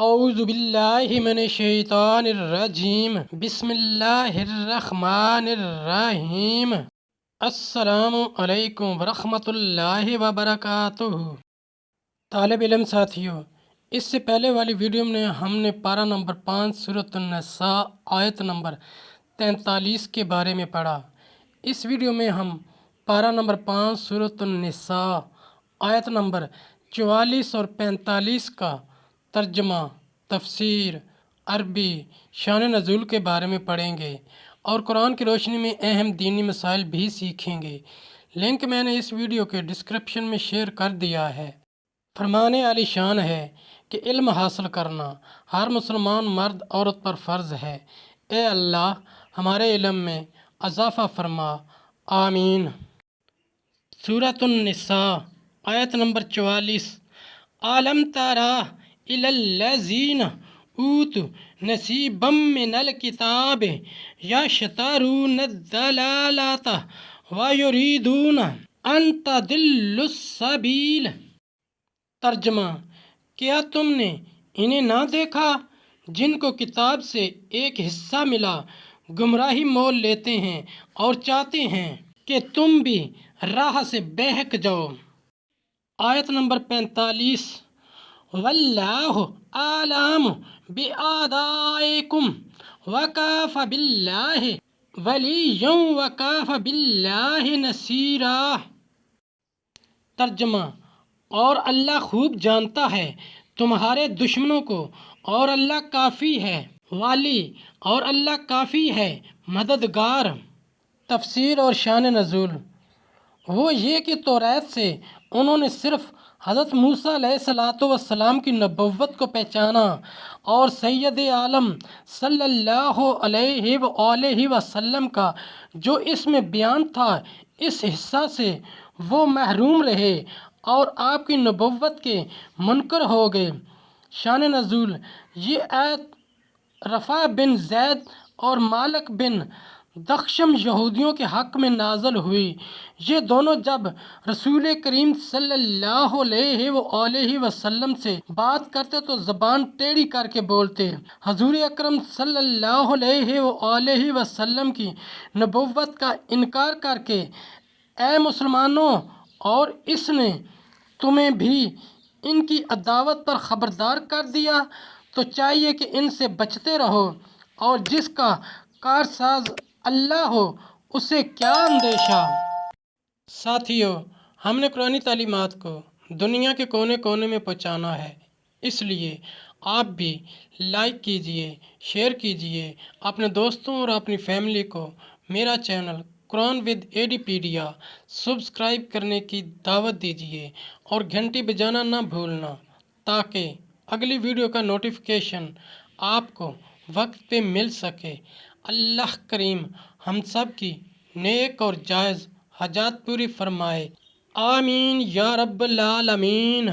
اعوذ باللہ من الشیطان الرجیم بسم اللہ الرحمن الرحیم۔ السلام علیکم ورحمۃ اللہ وبرکاتہ۔ طالب علم ساتھیوں، اس سے پہلے والی ویڈیو میں ہم نے پارہ نمبر 5 سورۃ النساء آیت نمبر 43 کے بارے میں پڑھا۔ اس ویڈیو میں ہم پارہ نمبر 5 سورۃ النساء آیت نمبر 44 اور 45 کا ترجمہ، تفسیر، عربی، شان نزول کے بارے میں پڑھیں گے اور قرآن کی روشنی میں اہم دینی مسائل بھی سیکھیں گے۔ لنک میں نے اس ویڈیو کے ڈسکرپشن میں شیئر کر دیا ہے۔ فرمان عالی شان ہے کہ علم حاصل کرنا ہر مسلمان مرد عورت پر فرض ہے۔ اے اللہ ہمارے علم میں اضافہ فرما، آمین۔ سورۃ النساء آیت نمبر 44۔ عَلَمْ تَرَ إِلَى الَّذِينَ أُوتُوا نَصِيبًا مِنَ الْكِتَابِ يَشْتَرُونَ الضَّلَالَةَ وَيُرِيدُونَ أَن تَضِلُّوا السَّبِيلَ۔ ترجمہ، کیا تم نے انہیں نہ دیکھا جن کو کتاب سے ایک حصہ ملا، گمراہی مول لیتے ہیں اور چاہتے ہیں کہ تم بھی راہ سے بہک جاؤ۔ آیت نمبر 45۔ واللہ اعلم بِأَعْدَائِکُمْ وَکَفَى بِاللَّہِ وَلِیًّا وَکَفَى بِاللَّہِ نَصِیرًا۔ ترجمہ، اور اللہ خوب جانتا ہے تمہارے دشمنوں کو، اور اللہ کافی ہے والی، اور اللہ کافی ہے مددگار۔ تفسیر اور شان نزول۔ وہ یہ کہ توریت سے انہوں نے صرف حضرت موسیٰ علیہ السلام کی نبوت کو پہچانا اور سید عالم صلی اللہ علیہ وآلہ وسلم کا جو اس میں بیان تھا اس حصہ سے وہ محروم رہے اور آپ کی نبوت کے منکر ہو گئے۔ شان نزول۔ یہ آیت رفاع بن زید اور مالک بن دخشم یہودیوں کے حق میں نازل ہوئی۔ یہ دونوں جب رسول کریم صلی اللہ علیہ وآلہ وسلم سے بات کرتے تو زبان ٹیڑھی کر کے بولتے۔ حضور اکرم صلی اللہ علیہ وآلہ وسلم کی نبوت کا انکار کر کے، اے مسلمانوں، اور اس نے تمہیں بھی ان کی عداوت پر خبردار کر دیا تو چاہیے کہ ان سے بچتے رہو، اور جس کا کارساز اللہ ہو اسے کیا اندیشہ۔ ساتھیو، ہم نے قرآنی تعلیمات کو دنیا کے کونے کونے میں پہنچانا ہے، اس لیے آپ بھی لائک کیجئے، شیئر کیجئے، اپنے دوستوں اور اپنی فیملی کو میرا چینل قرآن ود ایڈیپیڈیا سبسکرائب کرنے کی دعوت دیجئے اور گھنٹی بجانا نہ بھولنا تاکہ اگلی ویڈیو کا نوٹیفیکیشن آپ کو وقت پہ مل سکے۔ اللہ کریم ہم سب کی نیک اور جائز حاجات پوری فرمائے، آمین یا رب العالمین۔